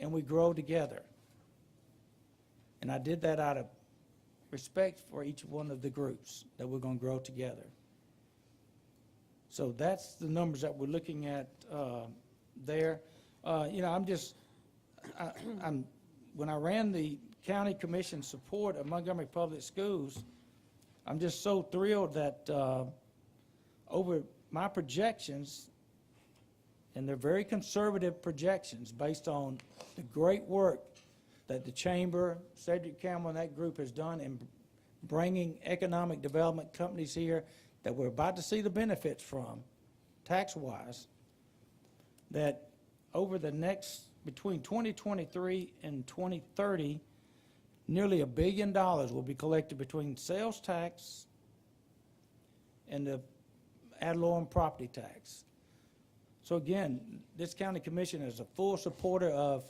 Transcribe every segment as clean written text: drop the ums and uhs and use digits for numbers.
and we grow together. And I did that out of respect for each one of the groups, that we're going to grow together. So that's the numbers that we're looking at there. You know, when I ran the county commission support of Montgomery Public Schools, I'm just so thrilled that over my projections, and they're very conservative projections based on the great work that the chamber, Cedric Campbell and that group has done in bringing economic development companies here that we're about to see the benefits from, tax-wise, that over the next, between 2023 and 2030, nearly $1 billion will be collected between sales tax and the ad valorem property tax. So again, this county commission is a full supporter of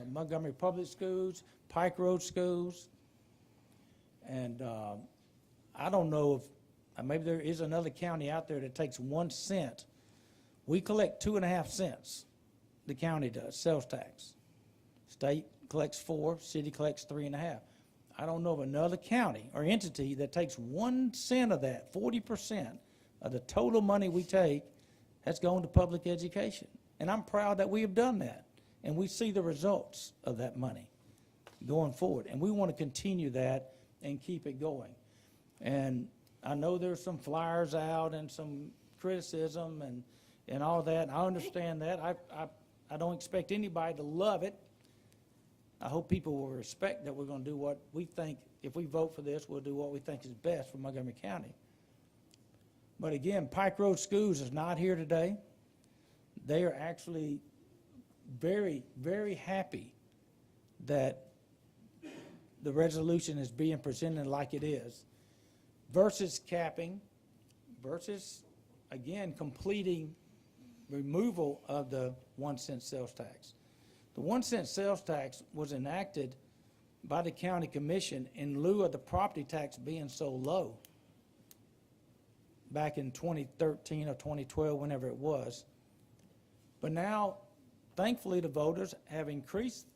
Montgomery Public Schools, Pike Road Schools, and I don't know if maybe there is another county out there that takes 1 cent. We collect 2.5 cents. The county does, sales tax. State collects 4, city collects 3.5. I don't know of another county or entity that takes 1 cent of that, 40% of the total money we take has gone to public education. And I'm proud that we have done that. And we see the results of that money going forward. And we want to continue that and keep it going. And I know there's some flyers out and some criticism and all that. And I understand that. I don't expect anybody to love it. I hope people will respect that we're going to do what we think. If we vote for this, we'll do what we think is best for Montgomery County. But again, Pike Road Schools is not here today. They are actually very, very happy that the resolution is being presented like it is, versus capping, versus, again, completing removal of the 1 cent sales tax. The 1 cent sales tax was enacted by the county commission in lieu of the property tax being so low back in 2013 or 2012, whenever it was. But now, thankfully, the voters have increased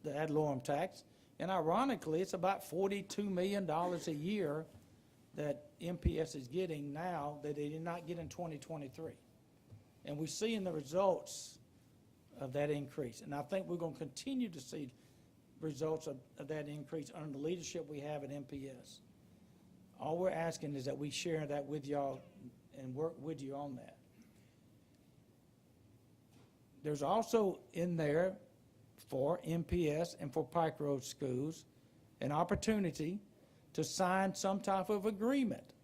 the ad valorem tax, and ironically, it's about $42 million a year that MPS is getting now that they did not get in 2023. And we're seeing the results of that increase. And I think we're going to continue to see results of that increase under the leadership we have at MPS. All we're asking is that we share that with y'all and work with you on that. There's also in there for MPS and for Pike Road Schools an opportunity to sign some type of agreement.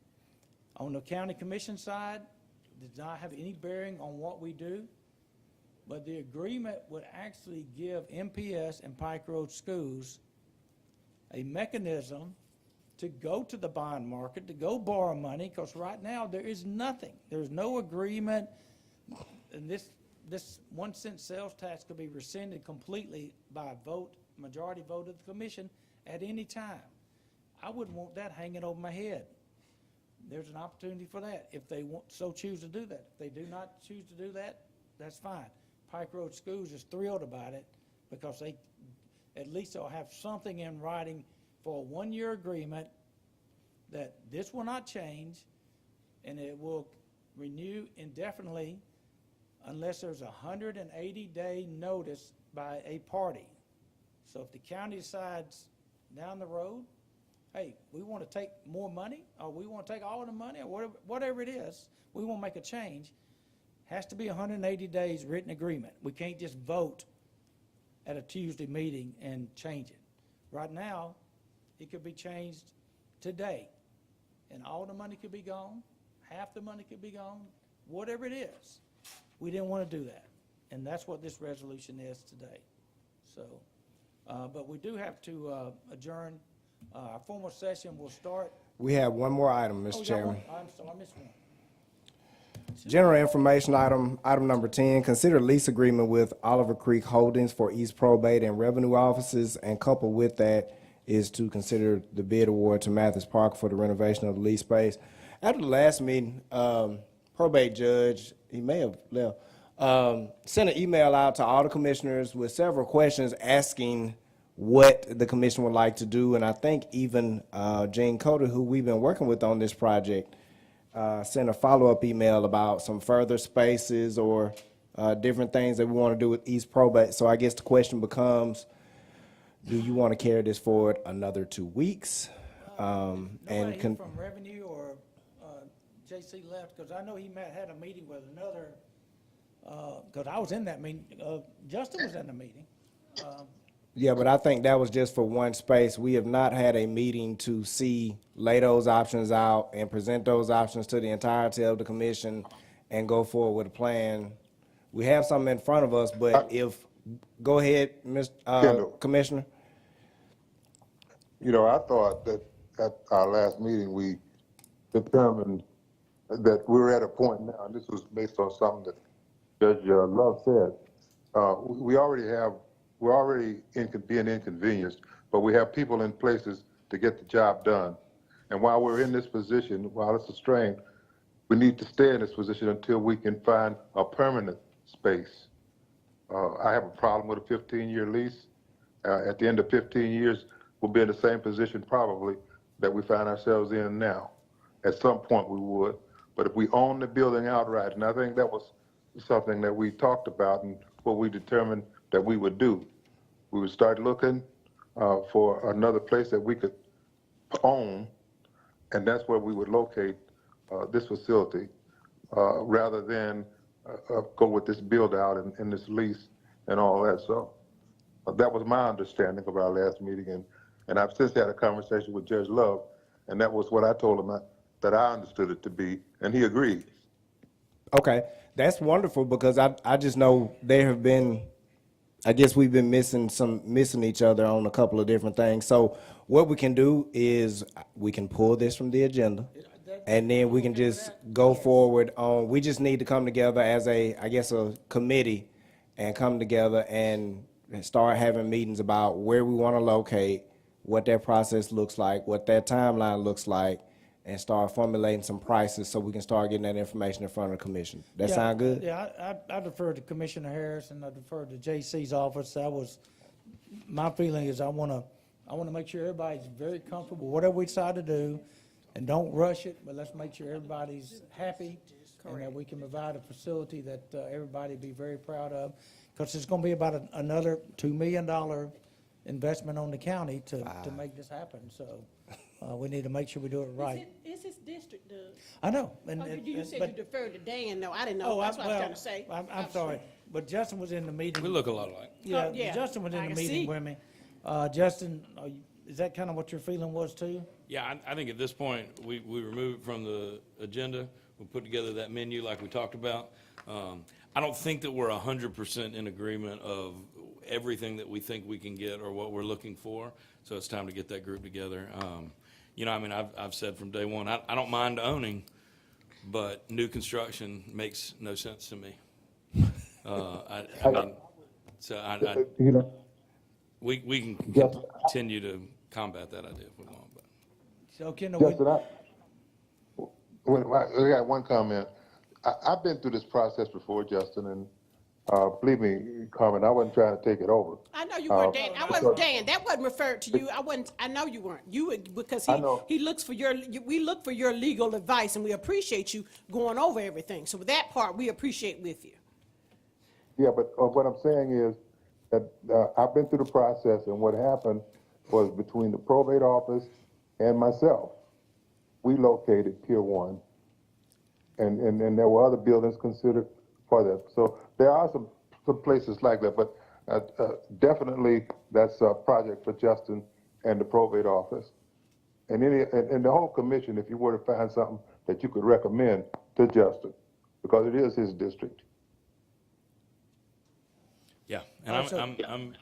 On the county commission side, it does not have any bearing on what we do, but the agreement would actually give MPS and Pike Road Schools a mechanism to go to the bond market, to go borrow money, because right now there is nothing. There's no agreement, and this 1 cent sales tax could be rescinded completely by a vote, majority vote of the commission at any time. I wouldn't want that hanging over my head. There's an opportunity for that if they so choose to do that. If they do not choose to do that, that's fine. Pike Road Schools is thrilled about it because they, at least they'll have something in writing for a 1-year agreement that this will not change and it will renew indefinitely unless there's a 180-day notice by a party. So if the county decides down the road, hey, we want to take more money, or we want to take all of the money, or whatever it is, we want to make a change, has to be 180 days written agreement. We can't just vote at a Tuesday meeting and change it. Right now, it could be changed today, and all the money could be gone, half the money could be gone, whatever it is. We didn't want to do that, and that's what this resolution is today. So, but we do have to adjourn. Our formal session will start. We have one more item, Mr. Chairman. I'm sorry, I missed one. General information item number 10, consider lease agreement with Oliver Creek Holdings for East Probate and Revenue Offices, and coupled with that is to consider the bid award to Mathis Park for the renovation of the lease space. After the last meeting, probate judge, he may have left, Sent an email out to all the commissioners with several questions asking what the commission would like to do. And I think even Gene Coder, who we've been working with on this project, sent a follow-up email about some further spaces or different things that we want to do with East Probate. So I guess the question becomes, do you want to carry this forward another 2 weeks? Nobody from Revenue or JC left, because I know he had a meeting with another, because I was in that meeting, Justin was in the meeting. Yeah, but I think that was just for one space. We have not had a meeting to lay those options out and present those options to the entirety of the commission and go forward with a plan. We have something in front of us, but go ahead, Mr. Commissioner. You know, I thought that at our last meeting, we determined that we're at a point now, and this was based on something that Judge Love said. We're already being inconvenienced, but we have people in places to get the job done. And while we're in this position, while it's a strain, we need to stay in this position until we can find a permanent space. I have a problem with a 15-year lease. At the end of 15 years, we'll be in the same position probably that we find ourselves in now. At some point we would, but if we own the building outright, and I think that was something that we talked about and what we determined that we would do. We would start looking for another place that we could own, and that's where we would locate this facility, rather than go with this build out and this lease and all that. So that was my understanding of our last meeting, and I've since had a conversation with Judge Love, and that was what I told him that I understood it to be, and he agreed. Okay, that's wonderful, because I just know there have been, I guess we've been missing each other on a couple of different things. So what we can do is we can pull this from the agenda, and then we can just go forward on, we just need to come together as a committee and come together and start having meetings about where we want to locate, what that process looks like, what that timeline looks like, and start formulating some prices so we can start getting that information in front of the commission. That sound good? Yeah, I defer to Commissioner Harris and I defer to JC's office. My feeling is I want to make sure everybody's very comfortable, whatever we decide to do, and don't rush it, but let's make sure everybody's happy and that we can provide a facility that everybody be very proud of, because it's going to be about another $2 million investment on the county to make this happen. So we need to make sure we do it right. It's his district, Doug. I know. You said you deferred to Dan. No, I didn't know. Oh, That's what I was trying to say. I'm sorry, but Justin was in the meeting. We look a lot alike. Yeah, yeah, Justin was in I the can meeting see. with me. Justin, is that kind of what your feeling was too? Yeah, I think at this point, we remove it from the agenda. We put together that menu like we talked about. I don't think that we're 100% in agreement of everything that we think we can get or what we're looking for. So it's time to get that group together. I've said from day one, I don't mind owning, but new construction makes no sense to me. We can continue to combat that idea if we want. But. So, Kendall, Justin, I got one comment. I've been through this process before, Justin, and believe me, Carmen, I wasn't trying to take it over. I know you weren't, Dan. I wasn't, Dan. That wasn't referred to you. I know you weren't. Because he looks for we look for your legal advice, and we appreciate you going over everything. So with that part, we appreciate with you. Yeah, but what I'm saying is that I've been through the process, and what happened was between the probate office and myself, we located Pier 1, and there were other buildings considered for that. So there are some places like that, but definitely that's a project for Justin and the probate office. And the whole commission, if you were to find something that you could recommend to Justin, because it is his district. Yeah, and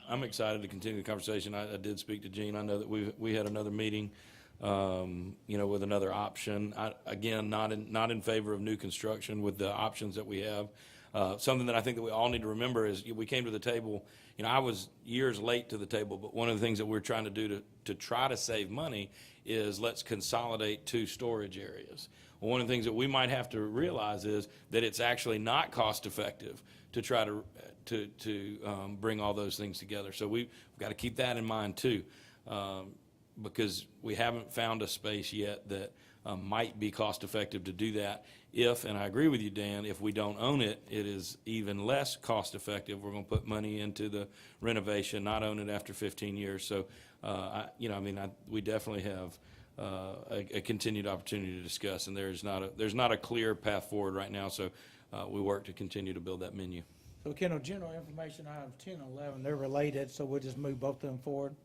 I'm excited to continue the conversation. I did speak to Gene. I know that we had another meeting, with another option. Again, not in favor of new construction with the options that we have. Something that I think that we all need to remember is we came to the table. I was years late to the table, but one of the things that we're trying to do to try to save money is let's consolidate 2 storage areas. Well, one of the things that we might have to realize is that it's actually not cost-effective to try to bring all those things together. So we've got to keep that in mind too, because we haven't found a space yet that might be cost-effective to do that. If, and I agree with you, Dan, if we don't own it, it is even less cost-effective. We're going to put money into the renovation, not own it after 15 years. So, we definitely have a continued opportunity to discuss, and there's not a clear path forward right now. So, we work to continue to build that menu. So Kendall, general information items 10 and 11, they're related, so we'll just move both of them forward?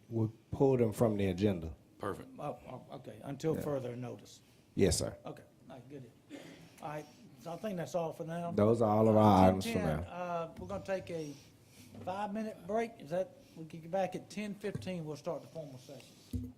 We pulled them from the agenda. Perfect. Okay, until further notice. Yes, sir. Okay, all right, good. All right, so I think that's all for now. Those are all of our items for 10:10, now. we're gonna take a 5-minute break. Is that, we can get back at 10:15, we'll start the formal session.